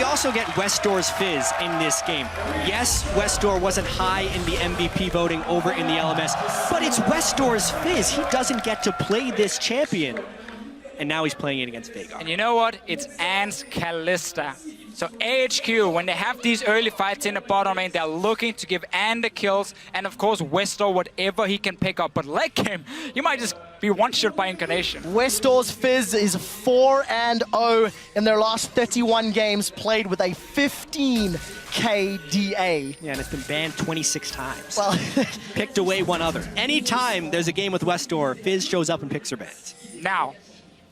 we also get Westdoor's Fizz in this game. Yes, Westdoor wasn't high in the MVP voting over in the LMS, but it's Westdoor's Fizz. He doesn't get to play this champion. And now he's playing it against Vega. And you know what? It's Ant's Kalista. So AHQ, when they have these early fights in the bottom lane, they're looking to give Ant the kills, and of course Westdoor whatever he can pick up. But late game, you might just be one-shot by Incarnation. Westdoor's Fizz is 4-0 in their last 31 games played with a 15 KDA. Yeah, and it's been banned 26 times. Well, picked away one other. Anytime there's a game with Westdoor, Fizz shows up and picks her bans. Now,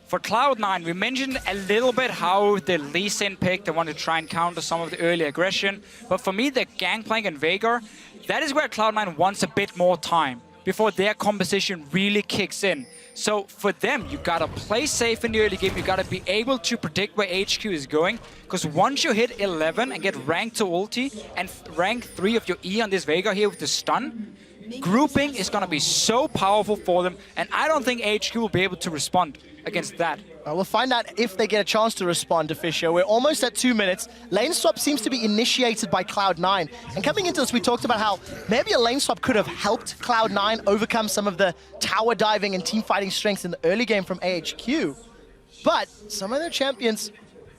for Cloud9, we mentioned a little bit how the Lee Sin pick, they want to try and counter some of the early aggression. But for me, the Gangplank and Veigar, that is where Cloud9 wants a bit more time before their composition really kicks in. So for them, you gotta play safe in the early game. You gotta be able to predict where HQ is going. Because once you hit 11 and get rank 2 ulti and rank 3 of your E on this Veigar here with the stun, grouping is gonna be so powerful for them. And I don't think HQ will be able to respond against that. We'll find out if they get a chance to respond to Fisher. We're almost at 2 minutes. Lane swap seems to be initiated by Cloud9. And coming into this, we talked about how maybe a lane swap could have helped Cloud9 overcome some of the tower diving and team fighting strengths in the early game from AHQ. But some of their champions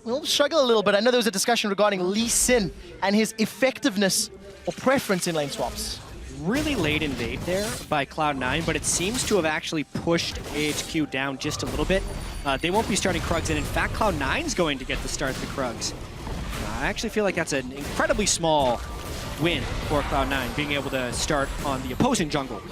will struggle a little bit. I know there was a discussion regarding Lee Sin and his effectiveness or preference in lane swaps. Really late invade there by Cloud9, but it seems to have actually pushed AHQ down just a little bit. They won't be starting Krugs, and in fact, Cloud9's going to get to start the Krugs. I actually feel like that's an incredibly small win for Cloud9, being able to start on the opposing jungle.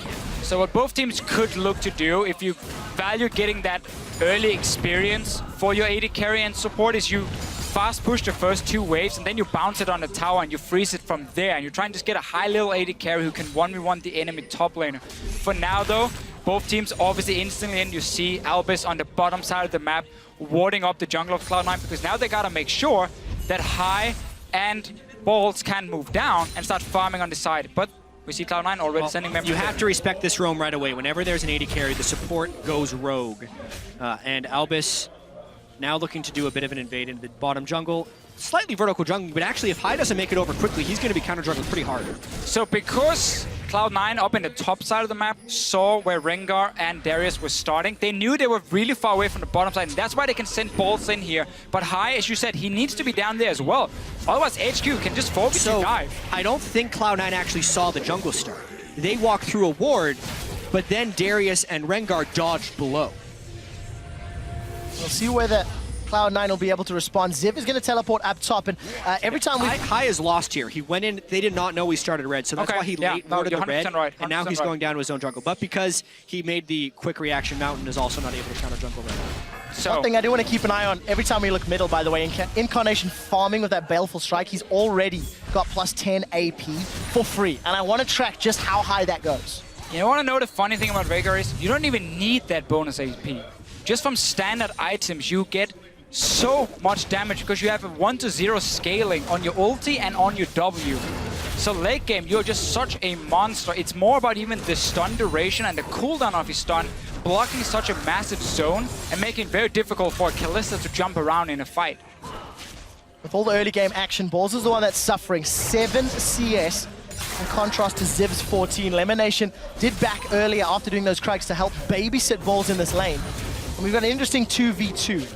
So what both teams could look to do, if you value getting that early experience for your AD carry and support, is you fast push the first 2 waves and then you bounce it on the tower and you freeze it from there. And you try and just get a high level AD carry who can 1v1 the enemy top laner. For now though, both teams obviously instantly in. You see Albus on the bottom side of the map warding up the jungle of Cloud9, because now they gotta make sure that High and Balls can move down and start farming on the side. But we see Cloud9 already sending members. You have to respect this roam right away. Whenever there's an AD carry, the support goes rogue. And Albus now looking to do a bit of an invade into the bottom jungle. Slightly vertical jungle, but actually if High doesn't make it over quickly, he's going to be counter-jungled pretty hard. So because Cloud9 up in the top side of the map saw where Rengar and Darius were starting, they knew they were really far away from the bottom side, and that's why they can send Balls in here. But High, as you said, he needs to be down there as well. Otherwise, HQ can just focus and dive. I don't think Cloud9 actually saw the jungle start. They walked through a ward, but then Darius and Rengar dodged below. We'll see whether Cloud9 will be able to respond. Ziv is going to teleport up top, and every time High is lost here. He went in, they did not know he started red, so that's why he late loaded the red, right, and now he's going down to his own jungle. But because he made the quick reaction, Mountain is also not able to counter jungle right now. So one thing I do want to keep an eye on, every time we look middle, by the way, Incarnation farming with that Baleful Strike, he's already got plus 10 AP for free, and I want to track just how high that goes. You want to know the funny thing about Veigar is, you don't even need that bonus AP. Just from standard items, you get so much damage because you have a 1-to-0 scaling on your ulti and on your W. So late game, you're just such a monster. It's more about even the stun duration and the cooldown of your stun, blocking such a massive zone and making it very difficult for Kalista to jump around in a fight. With all the early game action, Balls is the one that's suffering 7 CS in contrast to Ziv's 14. Lemonation did back earlier after doing those Krugs to help babysit Balls in this lane. And we've got an interesting 2v2.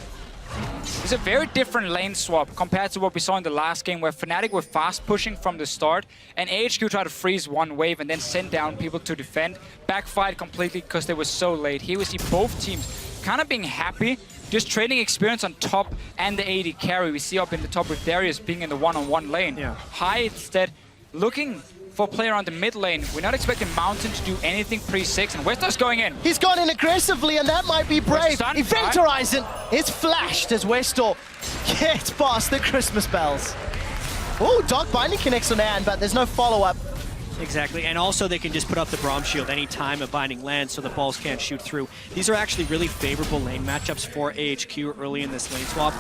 It's a very different lane swap compared to what we saw in the last game, where Fnatic were fast pushing from the start and AHQ tried to freeze one wave and then send down people to defend. Backfired completely because they were so late. Here we see both teams kind of being happy, just trading experience on top and the AD carry. We see up in the top with Darius being in the one-on-one lane. Yeah. High instead looking for a player on the mid lane. We're not expecting Mountain to do anything pre-6, and Westor's going in. He's gone in aggressively, and that might be brave. Event Horizon is flashed as Westor gets past the Christmas bells. Oh, Dark Binding connects on Anne, but there's no follow-up. Exactly, and also they can just put up the Braum Shield anytime a Binding lands so the balls can't shoot through. These are actually really favorable lane matchups for AHQ early in this lane swap.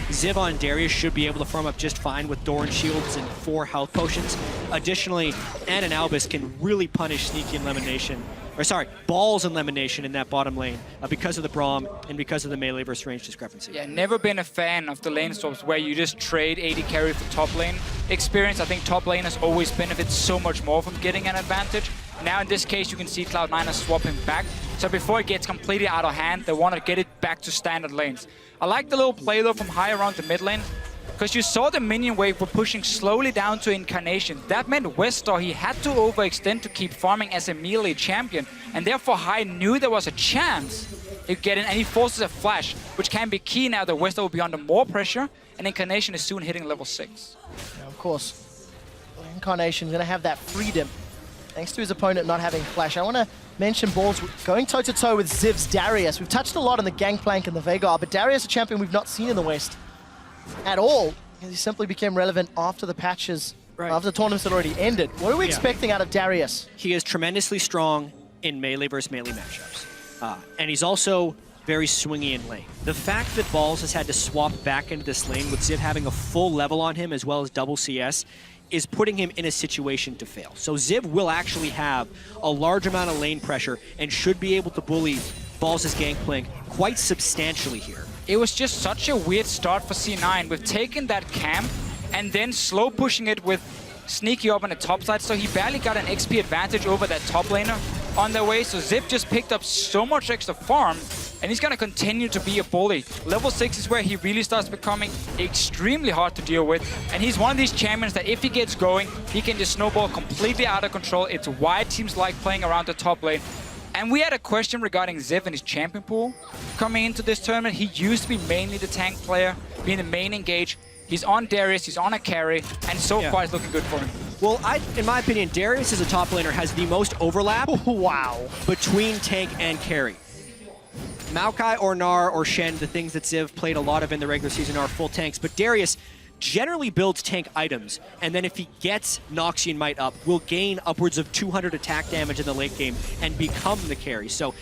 Ziv on Darius should be able to farm up just fine with Doran Shields and 4 health potions. Additionally, Anne and Albus can really punish Sneaky and Lemonation or sorry, Balls elimination in that bottom lane because of the Braum and because of the melee versus range discrepancy. Yeah, never been a fan of the lane swaps where you just trade AD carry for top lane experience. I think top laners always benefit so much more from getting an advantage. Now in this case, you can see Cloud9 is swapping back. So before it gets completely out of hand, they want to get it back to standard lanes. I like the little play though from high around the mid lane, because you saw the minion wave were pushing slowly down to Incarnation. That meant Westar, he had to overextend to keep farming as a melee champion, and therefore Hai knew there was a chance he could get in, and he forces a flash, which can be key now that Westar will be under more pressure, and Incarnation is soon hitting level 6. Yeah, of course, Incarnation's going to have that freedom, thanks to his opponent not having flash. I want to mention Balls going toe-to-toe with Ziv's Darius. We've touched a lot on the Gangplank and the Veigar, but Darius, a champion we've not seen in the West at all. He simply became relevant after the patches, after the tournaments had already ended. What are we expecting out of Darius? He is tremendously strong in melee versus melee matchups. And he's also very swingy in lane. The fact that Balls has had to swap back into this lane with Ziv having a full level on him as well as double CS is putting him in a situation to fail. So Ziv will actually have a large amount of lane pressure and should be able to bully Balls' Gangplank quite substantially here. It was just such a weird start for C9. We've taken that camp and then slow pushing it with Sneaky up on the top side, so he barely got an XP advantage over that top laner on their way. So Ziv just picked up so much extra farm, and he's gonna continue to be a bully. Level 6 is where he really starts becoming extremely hard to deal with, and he's one of these champions that if he gets going, he can just snowball completely out of control. It's why teams like playing around the top lane. And we had a question regarding Ziv and his champion pool coming into this tournament. He used to be mainly the tank player, being the main engage. He's on Darius, he's on a carry, and so far it's looking good for him. Well, in my opinion, Darius as a top laner has the most overlap between tank and carry. Maokai or Gnar or Shen, the things that Ziv played a lot of in the regular season, are full tanks, but Darius generally builds tank items, and then if he gets Noxian Might up, will gain upwards of 200 attack damage in the late game and become the carry. So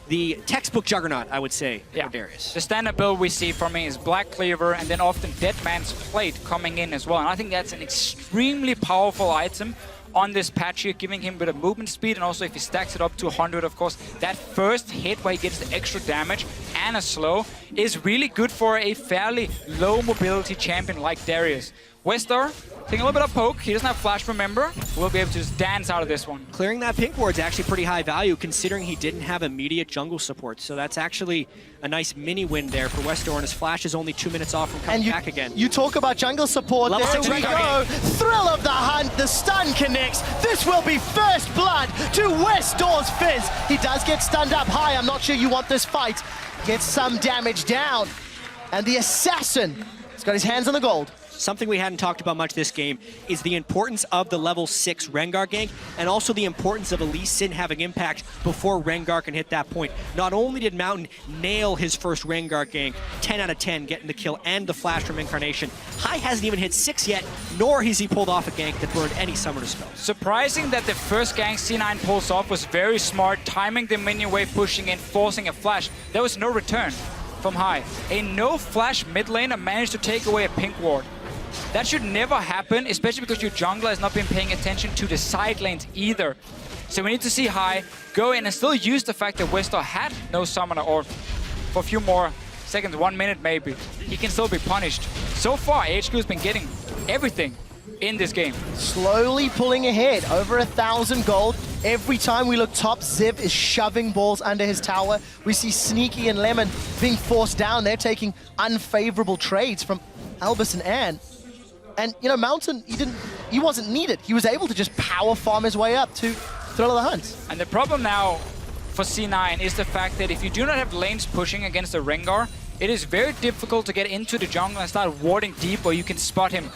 the textbook juggernaut, I would say, for Darius. The standard build we see from him is Black Cleaver and then often Dead Man's Plate coming in as well. And I think that's an extremely powerful item on this patch here, giving him a bit of movement speed, and also if he stacks it up to 100, of course, that first hit where he gets the extra damage and a slow is really good for a fairly low mobility champion like Darius. Westar, taking a little bit of poke. He doesn't have flash, remember. We'll be able to just dance out of this one. Clearing that pink ward is actually pretty high value considering he didn't have immediate jungle support. So that's actually a nice mini win there for Westar, and his flash is only 2 minutes off from coming back again. You talk about jungle support. Level There 6 we go. Thrill of the hunt. The stun connects. This will be first blood to Westar's Fizz. He does get stunned up high. I'm not sure you want this fight. Gets some damage down. And the assassin has got his hands on the gold. Something we hadn't talked about much this game is the importance of the level 6 Rengar gank, and also the importance of Elise Sin having impact before Rengar can hit that point. Not only did Mountain nail his first Rengar gank, 10 out of 10, getting the kill and the flash from Incarnation, Hai hasn't even hit 6 yet, nor has he pulled off a gank that burned any summoner spells. Surprising that the first gank C9 pulls off was very smart, timing the minion wave, pushing in, forcing a flash. There was no return from Hai. A no flash mid laner managed to take away a pink ward. That should never happen, especially because your jungler has not been paying attention to the side lanes either. So we need to see Hai go in and still use the fact that Westar had no summoner, or for a few more seconds, 1 minute maybe, he can still be punished. So far, AHQ has been getting everything in this game. Slowly pulling ahead, over 1,000 gold. Every time we look top, Ziv is shoving Balls under his tower. We see Sneaky and Lemon being forced down. They're taking unfavorable trades from Albus and Anne. And, you know, Mountain, he wasn't needed. He was able to just power farm his way up to Thrill of the Hunt. And the problem now for C9 is the fact that if you do not have lanes pushing against the Rengar, it is very difficult to get into the jungle and start warding deep where you can spot him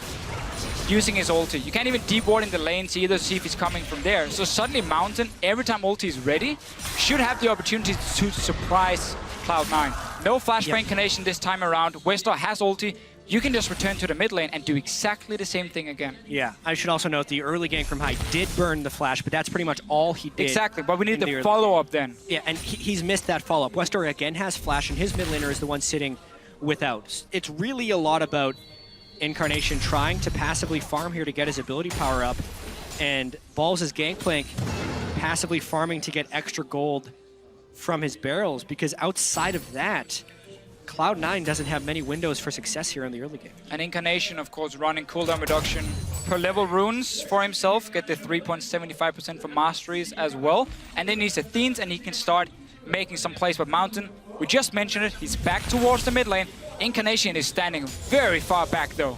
using his ulti. You can't even deep ward in the lanes either, see if he's coming from there. So suddenly Mountain, every time ulti is ready, should have the opportunity to surprise Cloud9. No flash for Incarnation this time around. Westar has ulti. You can just return to the mid lane and do exactly the same thing again. Yeah, I should also note the early gank from Hai did burn the flash, but that's pretty much all he did. Exactly, but we need the follow-up then. Yeah, and he's missed that follow-up. Westar again has flash, and his mid laner is the one sitting without. It's really a lot about Incarnation trying to passively farm here to get his ability power up, and Balls' Gangplank passively farming to get extra gold from his barrels, because outside of that, Cloud9 doesn't have many windows for success here in the early game. And Incarnation, of course, running cooldown reduction per level runes for himself, get the 3.75% for masteries as well. And then he's Athenes, and he can start making some plays. But Mountain, we just mentioned it, he's back towards the mid lane. Incarnation is standing very far back though.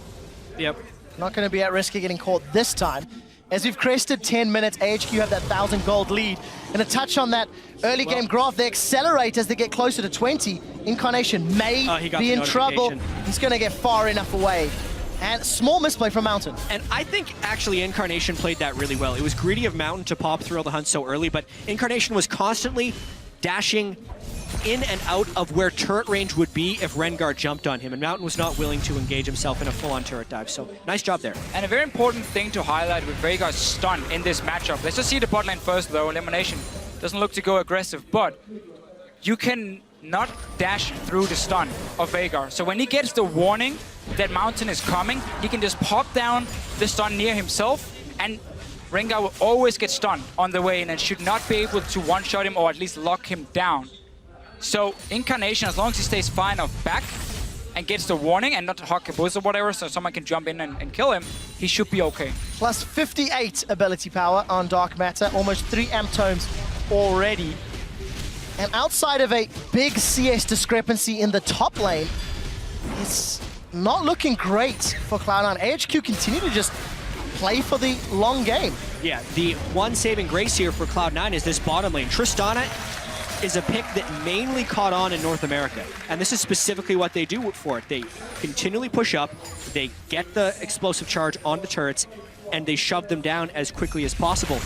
Yep. Not going to be at risk of getting caught this time. As we've crested 10 minutes, AHQ have that 1,000 gold lead. And a touch on that early game graph, they accelerate as they get closer to 20. Incarnation may be in trouble. He's going to get far enough away. And small misplay from Mountain. And I think actually Incarnation played that really well. It was greedy of Mountain to pop Thrill the Hunt so early, but Incarnation was constantly dashing in and out of where turret range would be if Rengar jumped on him, and Mountain was not willing to engage himself in a full-on turret dive, so nice job there. And a very important thing to highlight with Veigar's stun in this matchup. Let's just see the bot lane first though. Elimination doesn't look to go aggressive, but you can not dash through the stun of Veigar. So when he gets the warning that Mountain is coming, he can just pop down the stun near himself, and Rengar will always get stunned on the way in and should not be able to one-shot him or at least lock him down. So Incarnation, as long as he stays far enough back and gets the warning and not hug a boost or whatever, so someone can jump in and kill him, he should be okay. Plus 58 ability power on Dark Matter, almost 3 amp tomes already. And outside of a big CS discrepancy in the top lane, it's not looking great for Cloud9. AHQ continue to just play for the long game. Yeah, the one saving grace here for Cloud9 is this bottom lane. Tristana is a pick that mainly caught on in North America, and this is specifically what they do for it. They continually push up, they get the explosive charge on the turrets, and they shove them down as quickly as possible.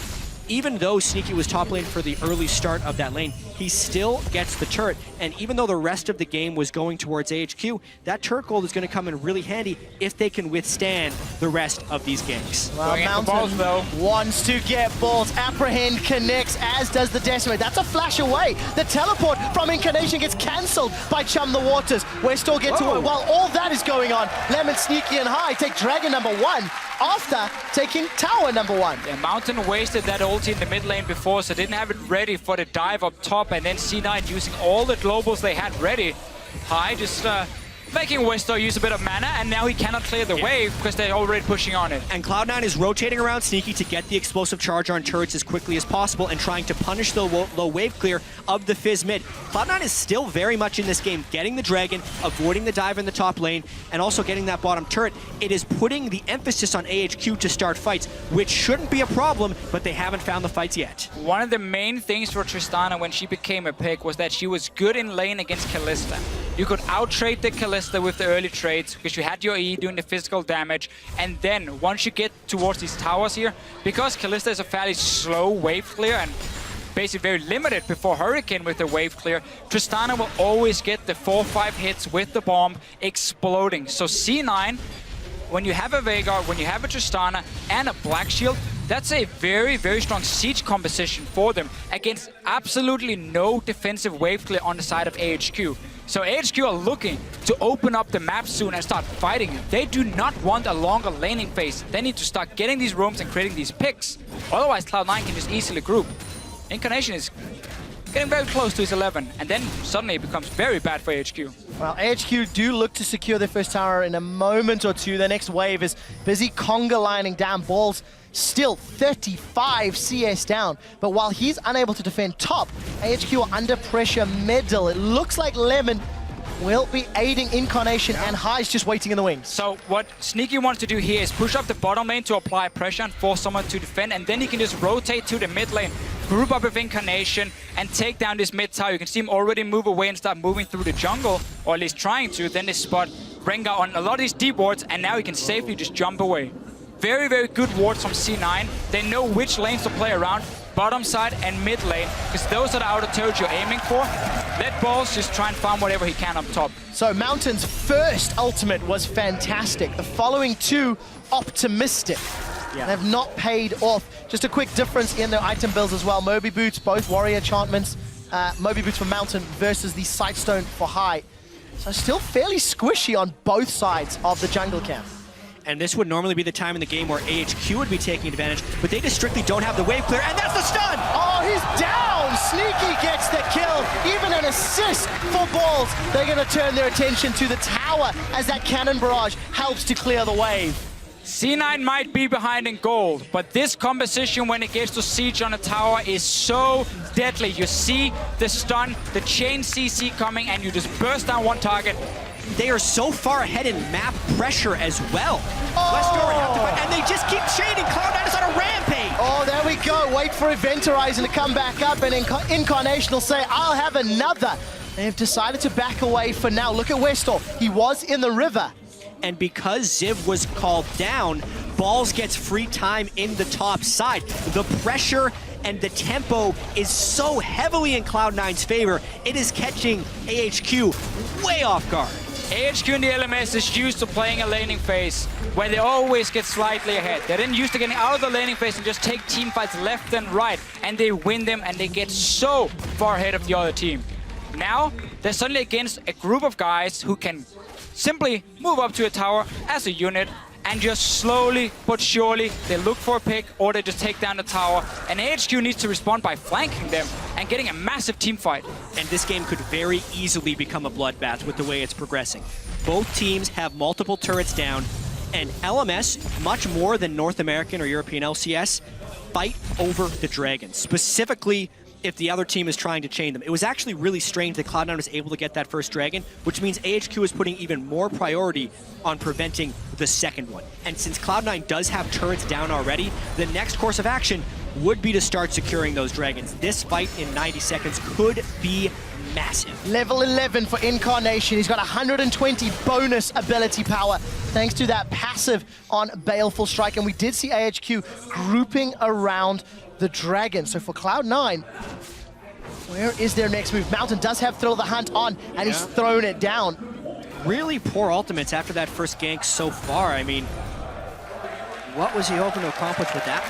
Even though Sneaky was top lane for the early start of that lane, he still gets the turret, and even though the rest of the game was going towards AHQ, that turret gold is going to come in really handy if they can withstand the rest of these ganks. Well, Mountain wants to get balls. Apprehend connects, as does the Decimate. That's a flash away. The teleport from Incarnation gets cancelled by Chum the Waters. We're still getting to it. While all that is going on, Lemon, Sneaky, and High take Dragon #1 after taking Tower #1. Yeah, Mountain wasted that ulti in the mid lane before, so didn't have it ready for the dive up top, and then C9 using all the globals they had ready. High just making Westo use a bit of mana, and now he cannot clear the wave because they're already pushing on it. And Cloud9 is rotating around Sneaky to get the explosive charge on turrets as quickly as possible and trying to punish the low wave clear of the Fizz mid. Cloud9 is still very much in this game, getting the Dragon, avoiding the dive in the top lane, and also getting that bottom turret. It is putting the emphasis on AHQ to start fights, which shouldn't be a problem, but they haven't found the fights yet. One of the main things for Tristana when she became a pick was that she was good in lane against Kalista. You could out-trade the Kalista with the early trades because you had your E doing the physical damage, and then once you get towards these towers here, because Kalista is a fairly slow wave clear and basically very limited before Hurricane with the wave clear, Tristana will always get the 4-5 hits with the bomb exploding. So C9, when you have a Veigar, when you have a Tristana and a Black Shield, that's a very, very strong siege composition for them against absolutely no defensive wave clear on the side of AHQ. So AHQ are looking to open up the map soon and start fighting. They do not want a longer laning phase. They need to start getting these roams and creating these picks. Otherwise, Cloud9 can just easily group. Incarnation is getting very close to his 11, and then suddenly it becomes very bad for AHQ. Well, AHQ do look to secure their first tower in a moment or two. The next wave is busy conga lining down. Balls still 35 CS down, but while he's unable to defend top, AHQ are under pressure middle. It looks like Lemon will be aiding Incarnation, and High's just waiting in the wings. So what Sneaky wants to do here is push up the bottom lane to apply pressure and force someone to defend, and then he can just rotate to the mid lane, group up with Incarnation, and take down this mid tower. You can see him already move away and start moving through the jungle, or at least trying to. Then they spot Rengar on a lot of these deep wards, and now he can safely just jump away. Very, very good wards from C9. They know which lanes to play around, bottom side and mid lane, because those are the outer turrets you're aiming for. Let Balls just try and farm whatever he can up top. So Mountain's first ultimate was fantastic. The following two, optimistic. Yeah. They've not paid off. Just a quick difference in their item builds as well. Moby Boots, both warrior enchantments. Moby Boots for Mountain versus the Sightstone for High. So still fairly squishy on both sides of the jungle camp. And this would normally be the time in the game where AHQ would be taking advantage, but they just strictly don't have the wave clear, and that's the stun! Oh, he's down! Sneaky gets the kill, even an assist for Balls. They're gonna turn their attention to the tower as that cannon barrage helps to clear the wave. C9 might be behind in gold, but this composition when it gets to siege on a tower is so deadly. You see the stun, the chain CC coming, and you just burst down one target. They are so far ahead in map pressure as well. Oh. Westdoor have to fight, and they just keep chaining. Cloud9 is on a rampage. Oh, there we go. Wait for Event Horizon to come back up, and Incarnation will say, I'll have another. They have decided to back away for now. Look at Westdoor. He was in the river. And because Ziv was called down, Balls gets free time in the top side. The pressure and the tempo is so heavily in Cloud9's favor, it is catching AHQ way off guard. AHQ in the LMS is used to playing a laning phase where they always get slightly ahead. They're then used to getting out of the laning phase and just take team fights left and right, and they win them and they get so far ahead of the other team. Now, they're suddenly against a group of guys who can simply move up to a tower as a unit and just slowly but surely they look for a pick or they just take down the tower, and AHQ needs to respond by flanking them and getting a massive team fight. And this game could very easily become a bloodbath with the way it's progressing. Both teams have multiple turrets down, and LMS, much more than North American or European LCS, fight over the dragons, specifically if the other team is trying to chain them. It was actually really strange that Cloud9 was able to get that first dragon, which means AHQ is putting even more priority on preventing the second one. And since Cloud9 does have turrets down already, the next course of action would be to start securing those dragons. This fight in 90 seconds could be massive. Level 11 for Incarnation. He's got 120 bonus ability power thanks to that passive on Baleful Strike. And we did see AHQ grouping around the dragon. So for Cloud9, where is their next move? Mountain does have Thrill of the Hunt on, and he's thrown it down. Really poor ultimates after that first gank so far. I mean, what was he hoping to accomplish with that?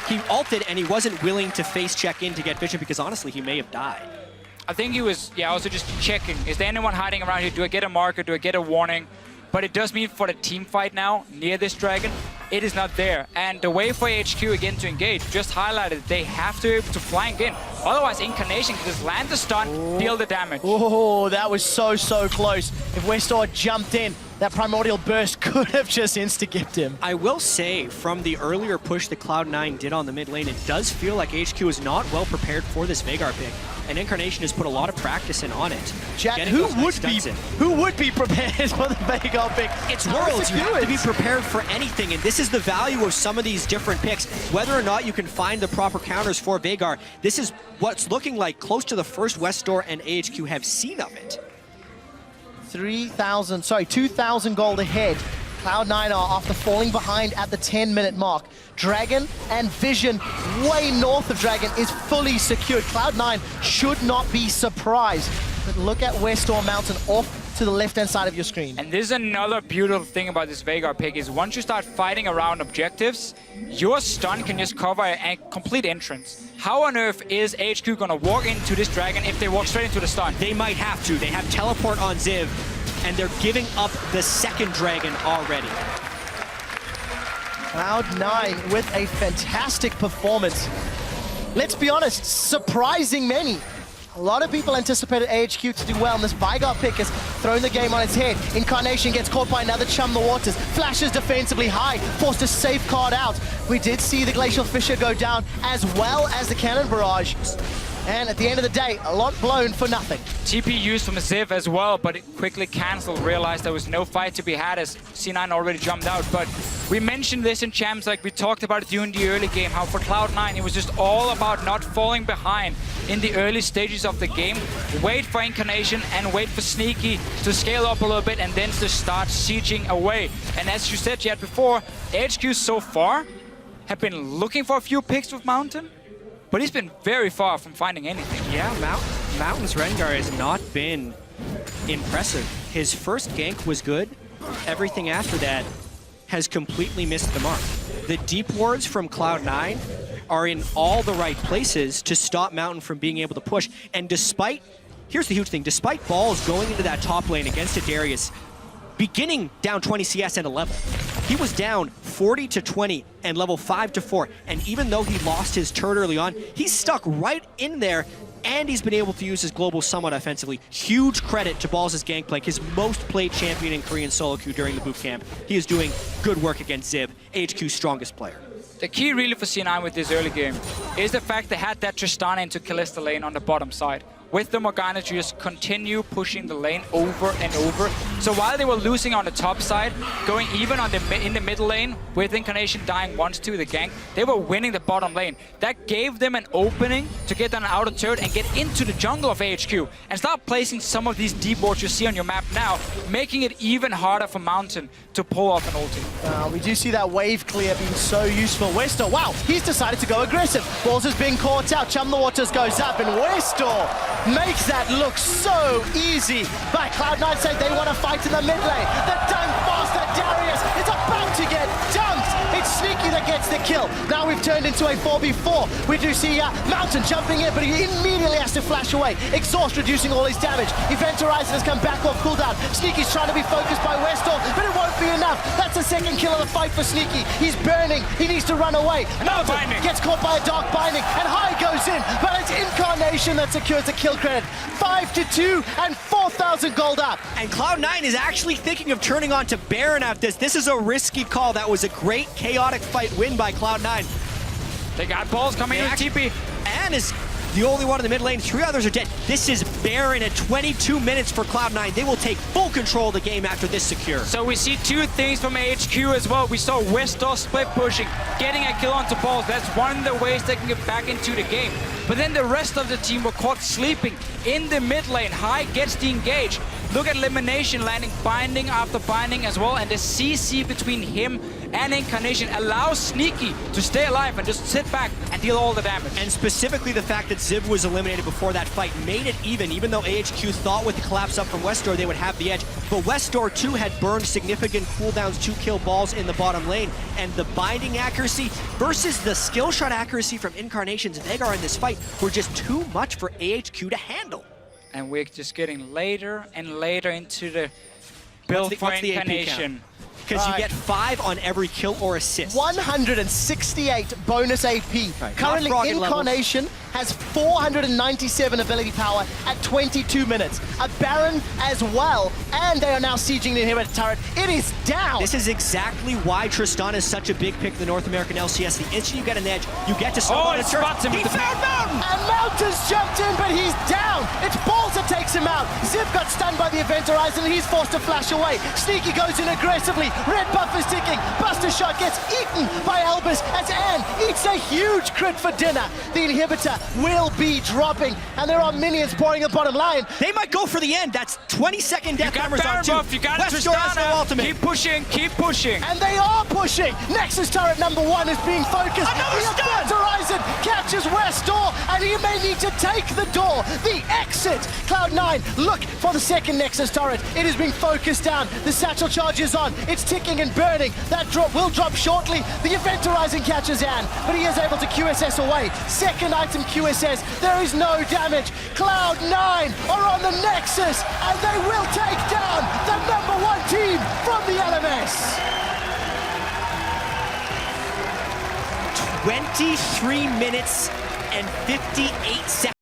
He ulted and he wasn't willing to face check in to get vision because honestly, he may have died. I think he was, also just checking. Is there anyone hiding around here? Do I get a marker? Do I get a warning? But it does mean for the team fight now, near this dragon, it is not there. And the way for HQ again to engage, just highlighted, they have to be able to flank in. Otherwise, Incarnation can just land the stun, deal the damage. Oh, that was so close. If Westdoor jumped in, that Primordial Burst could have just insta-gipped him. I will say, from the earlier push that Cloud9 did on the mid lane, it does feel like HQ is not well prepared for this Veigar pick. And Incarnation has put a lot of practice in on it. Jack, who would be prepared for the Veigar pick? It's Worlds. You have to be prepared for anything, and this is the value of some of these different picks. Whether or not you can find the proper counters for Veigar, this is what's looking like close to the first Westdoor and AHQ have seen of it. 2,000 gold ahead. Cloud9 are after falling behind at the 10-minute mark. Dragon and Vision, way north of Dragon, is fully secured. Cloud9 should not be surprised. But look at Westdoor Mountain off to the left-hand side of your screen. And this is another beautiful thing about this Veigar pick is once you start fighting around objectives, your stun can just cover a complete entrance. How on earth is HQ gonna walk into this dragon if they walk straight into the stun? They might have to. They have teleport on Ziv, and they're giving up the second dragon already. Cloud9 with a fantastic performance. Let's be honest, surprising many. A lot of people anticipated AHQ to do well, and this Veigar pick has thrown the game on its head. Incarnation gets caught by another Chum the Waters. Flashes defensively high, forced to safeguard out. We did see the Glacial Fissure go down, as well as the Cannon Barrage. And at the end of the day, a lot blown for nothing. TP used from Ziv as well, but it quickly cancelled, realized there was no fight to be had as C9 already jumped out. But we mentioned this in Champs, like we talked about it during the early game, how for Cloud9 it was just all about not falling behind in the early stages of the game. Wait for Incarnation and wait for Sneaky to scale up a little bit and then to start sieging away. And as you said yet before, HQ so far have been looking for a few picks with Mountain, but he's been very far from finding anything. Yeah, Mountain's Rengar has not been impressive. His first gank was good. Everything after that has completely missed the mark. The deep wards from Cloud9 are in all the right places to stop Mountain from being able to push. And despite, here's the huge thing, despite Balls going into that top lane against a Darius, beginning down 20 CS and a level, he was down 40-20 and level 5-4. And even though he lost his turret early on, he's stuck right in there, and he's been able to use his global somewhat offensively. Huge credit to Balls' Gangplank, his most played champion in Korean solo queue during the boot camp. He is doing good work against Zib, AHQ's strongest player. The key really for C9 with this early game is the fact they had that Tristana into Kalista lane on the bottom side. With the Morgana to just continue pushing the lane over and over. So while they were losing on the top side, going even on in the middle lane, with Incarnation dying once to the gank, they were winning the bottom lane. That gave them an opening to get on an outer turret and get into the jungle of AHQ and start placing some of these deep wards you see on your map now, making it even harder for Mountain to pull off an ulti. We do see that wave clear being so useful. Westo, wow, he's decided to go aggressive. Balls is being caught out. Chum the Waters goes up, and Westo makes that look so easy. But Cloud9 say they want to fight in the mid lane. The dunk faster, Darius is about to get dunked. It's Sneaky that gets the kill. Now we've turned into a 4v4. We do see Mountain jumping in, but he immediately has to flash away. Exhaust reducing all his damage. Event Horizon has come back off cooldown. Sneaky's trying to be focused by Westall, but it won't be enough. That's the second kill of the fight for Sneaky. He's burning. He needs to run away. Mountain gets caught by a dark binding, and High goes in, but it's Incarnation that secures the kill credit. 5-2 and 4,000 gold up. And Cloud9 is actually thinking of turning on to Baron after this. This is a risky call. That was a great chaotic fight win by Cloud9. They got balls coming in with TP. And is the only one in the mid lane. 3 others are dead. This is Baron at 22 minutes for Cloud9. They will take full control of the game after this secure. So we see 2 things from AHQ as well. We saw Westall split pushing, getting a kill onto Balls. That's one of the ways they can get back into the game. But then the rest of the team were caught sleeping in the mid lane. High gets the engage. Look at Elimination landing binding after binding as well, and the CC between him and Incarnation allows Sneaky to stay alive and just sit back and deal all the damage. And specifically the fact that Zib was eliminated before that fight made it even though AHQ thought with the collapse up from Westdoor they would have the edge. But Westdoor too had burned significant cooldowns to kill Balls in the bottom lane, and the binding accuracy versus the skill shot accuracy from Incarnation's Veigar in this fight were just too much for AHQ to handle. And we're just getting later and later into the build for Incarnation. Because you get 5 on every kill or assist. 168 bonus AP. Right. Currently, Incarnation has 497 ability power at 22 minutes. A Baron as well, and they are now sieging the inhibitor turret. It is down. This is exactly why Tristana is such a big pick in the North American LCS. The instant you get an edge, you get to start on a turret. He found Mountain! And Mountain's jumped in, but he's down. It's Balls that takes him out. Zip got stunned by the Event Horizon, and he's forced to flash away. Sneaky goes in aggressively. Red buff is ticking. Buster Shot gets eaten by Albus as Anne eats a huge crit for dinner. The inhibitor will be dropping, and there are minions pouring the bottom line. They might go for the end. That's 20-second death numbers on 2. You got Westdoor has no ultimate. Keep pushing, keep pushing. And they are pushing. Nexus turret number 1 is being focused. Another the stun! Event Horizon catches Westdoor, and he may need to take the door. The exit. Cloud9 look for the second Nexus turret. It is being focused down. The satchel charge is on. It's ticking and burning. That drop will drop shortly. The Event Horizon catches Anne, but he is able to QSS away. Second item QSS. There is no damage. Cloud9 are on the Nexus, and they will take down the #1 team from the LMS. 23 minutes and 58 seconds.